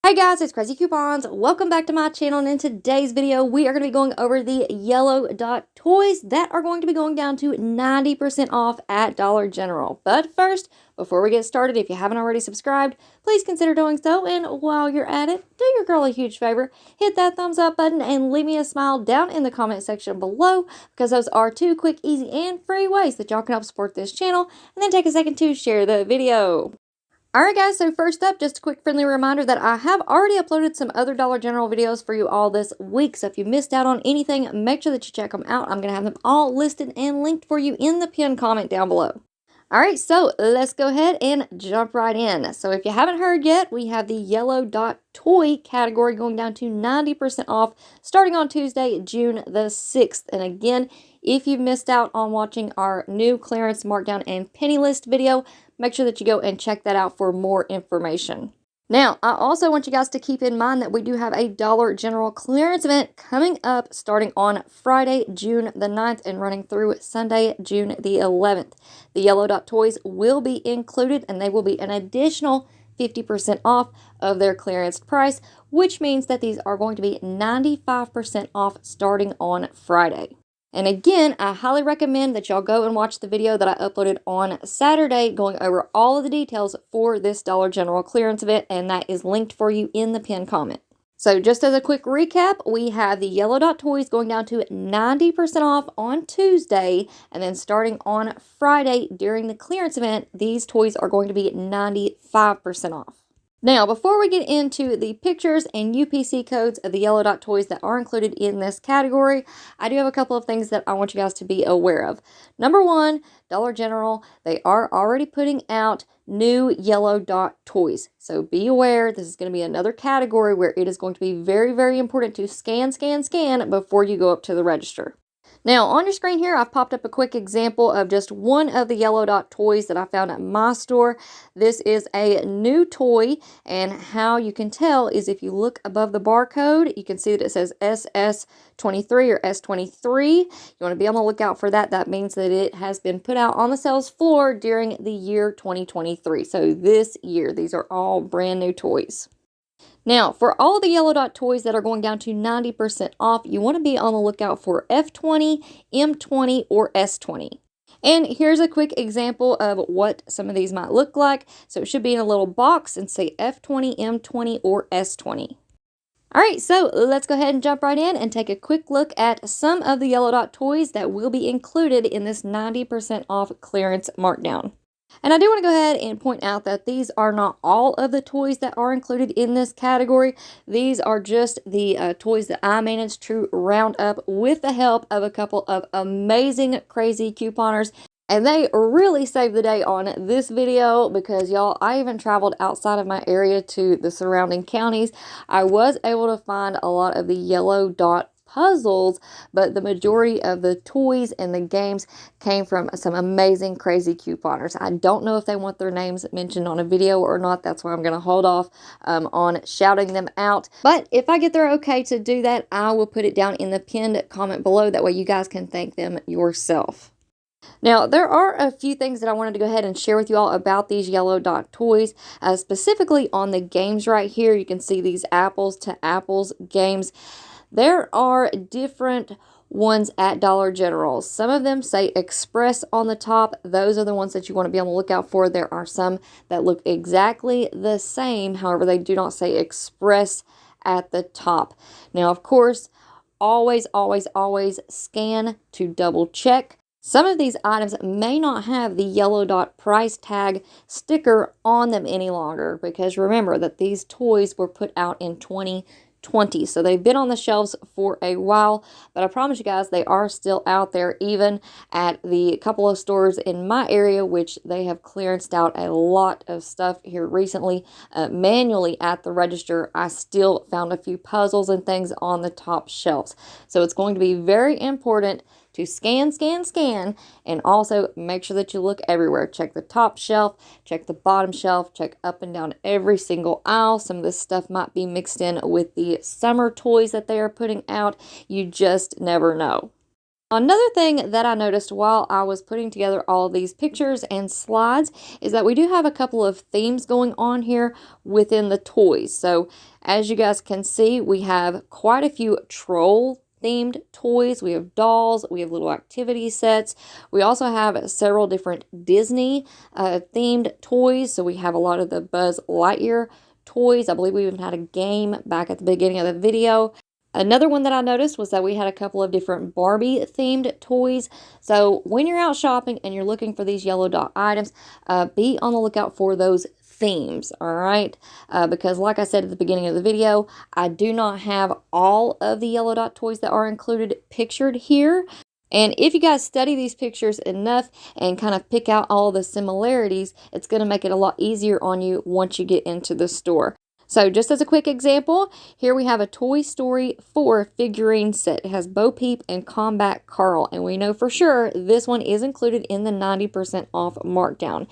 Hey guys, it's Craz-E Coupons. Welcome back to my channel, and in today's video, we are going to be going over the yellow dot toys that are going to be going down to 90% off at Dollar General. But first, before we get started, if you haven't already subscribed, please consider doing so. And while you're at it, do your girl a huge favor. Hit that thumbs up button and leave me a smile down in the comment section below, because those are two quick, easy, and free ways that y'all can help support this channel. And then take a second to share the video. Alright guys, so first up, just a quick friendly reminder that I have already uploaded some other Dollar General videos for you all this week. So if you missed out on anything, make sure that you check them out. I'm going to have them all listed and linked for you in the pinned comment down below. Alright, so let's go ahead and jump right in. So if you haven't heard yet, we have the yellow dot toy category going down to 90% off starting on Tuesday, June the 6th. And again, if you've missed out on watching our new clearance markdown and penny list video, make sure that you go and check that out for more information. Now, I also want you guys to keep in mind that we do have a Dollar General clearance event coming up starting on Friday, June the 9th and running through Sunday, June the 11th. The yellow dot toys will be included, and they will be an additional 50% off of their clearance price, which means that these are going to be 95% off starting on Friday. And again, I highly recommend that y'all go and watch the video that I uploaded on Saturday going over all of the details for this Dollar General clearance event, and that is linked for you in the pinned comment. So just as a quick recap, we have the yellow dot toys going down to 90% off on Tuesday, and then starting on Friday during the clearance event, these toys are going to be 95% off. Now, before we get into the pictures and UPC codes of the yellow dot toys that are included in this category, I do have a couple of things that I want you guys to be aware of. Number one, Dollar General, they are already putting out new yellow dot toys. So be aware, this is going to be another category where it is going to be very, very important to scan before you go up to the register. Now, on your screen here, I've popped up a quick example of just one of the yellow dot toys that I found at my store. This is a new toy, and how you can tell is if you look above the barcode, you can see that it says SS23 or S23. You want to be on the lookout for that. That means that it has been put out on the sales floor during the year 2023. So this year, these are all brand new toys. Now, for all the yellow dot toys that are going down to 90% off, you want to be on the lookout for F20, M20, or S20. And here's a quick example of what some of these might look like. So it should be in a little box and say F20, M20, or S20. Alright, so let's go ahead and jump right in and take a quick look at some of the yellow dot toys that will be included in this 90% off clearance markdown. And I do want to go ahead and point out that these are not all of the toys that are included in this category. These are just the toys that I managed to round up with the help of a couple of amazing Craz-E couponers. And they really saved the day on this video because, y'all, I even traveled outside of my area to the surrounding counties. I was able to find a lot of the yellow dot puzzles, but the majority of the toys and the games came from some amazing Craz-E couponers. I don't know if they want their names mentioned on a video or not. That's why I'm going to hold off on shouting them out. But if I get their okay to do that, I will put it down in the pinned comment below. That way you guys can thank them yourself. Now, there are a few things that I wanted to go ahead and share with you all about these yellow dot toys, specifically on the games right here. You can see these apples to apples games. There are different ones at Dollar General. Some of them say Express on the top. Those are the ones that you want to be on the lookout for. There are some that look exactly the same. However, they do not say Express at the top. Now, of course, always scan to double check. Some of these items may not have the yellow dot price tag sticker on them any longer, because remember that these toys were put out in 2020. So they've been on the shelves for a while, but I promise you guys they are still out there, even at the couple of stores in my area, which they have clearanced out a lot of stuff here recently. Manually at the register, I still found a few puzzles and things on the top shelves. So it's going to be very important to scan, and also make sure that you look everywhere. Check the top shelf, check the bottom shelf, check up and down every single aisle. Some of this stuff might be mixed in with the summer toys that they are putting out. You just never know. Another thing that I noticed while I was putting together all these pictures and slides is that we do have a couple of themes going on here within the toys. So as you guys can see, we have quite a few troll themed toys. We have dolls, we have little activity sets. We also have several different Disney themed toys. So we have a lot of the Buzz Lightyear toys. I believe we even had a game back at the beginning of the video. Another one that I noticed was that we had a couple of different Barbie themed toys. So when you're out shopping and you're looking for these yellow dot items, be on the lookout for those themes, all right? Because like I said at the beginning of the video, I do not have all of the yellow dot toys that are included pictured here. And if you guys study these pictures enough and kind of pick out all the similarities, it's going to make it a lot easier on you once you get into the store. So just as a quick example, here we have a Toy Story 4 figurine set. It has Bo Peep and Combat Carl, and we know for sure this one is included in the 90% off markdown.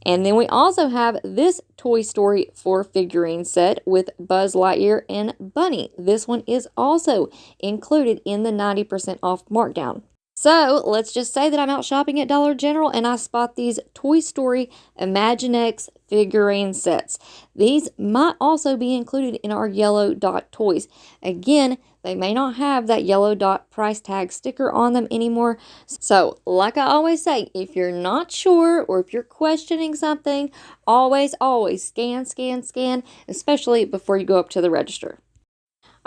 And then we also have this Toy Story 4 figurine set with Buzz Lightyear and Bunny. This one is also included in the 90% off markdown. So let's just say that I'm out shopping at Dollar General and I spot these Toy Story Imaginext figurine sets. These might also be included in our yellow dot toys. Again, they may not have that yellow dot price tag sticker on them anymore. So like I always say, if you're not sure or if you're questioning something, always scan, especially before you go up to the register.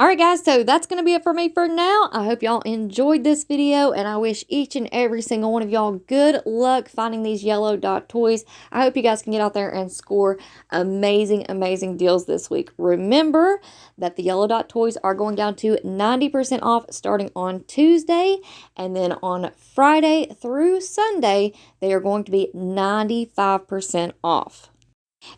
Alright guys, so that's going to be it for me for now. I hope y'all enjoyed this video and I wish each and every single one of y'all good luck finding these yellow dot toys. I hope you guys can get out there and score amazing deals this week. Remember that the yellow dot toys are going down to 90% off starting on Tuesday, and then on Friday through Sunday they are going to be 95% off.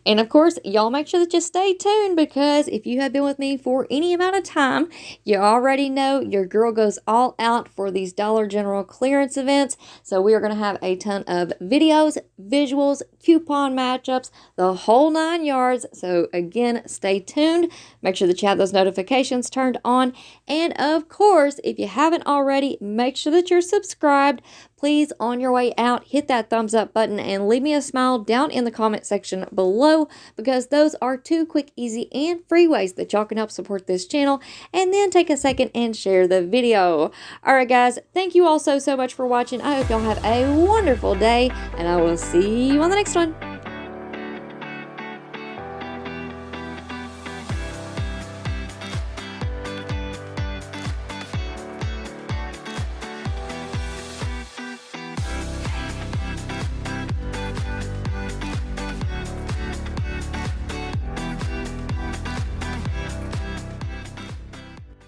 And of course, y'all make sure that you stay tuned, because if you have been with me for any amount of time, you already know your girl goes all out for these Dollar General clearance events. So we are going to have a ton of videos, visuals, coupon matchups, the whole 9 yards. So again, stay tuned. Make sure that you have those notifications turned on. And of course, if you haven't already, make sure that you're subscribed. Please, on your way out, hit that thumbs up button and leave me a smile down in the comment section below, because those are 2 quick, easy, and free ways that y'all can help support this channel. And then take a second and share the video. Alright guys, thank you all so much for watching. I hope y'all have a wonderful day, and I will see you on the next one.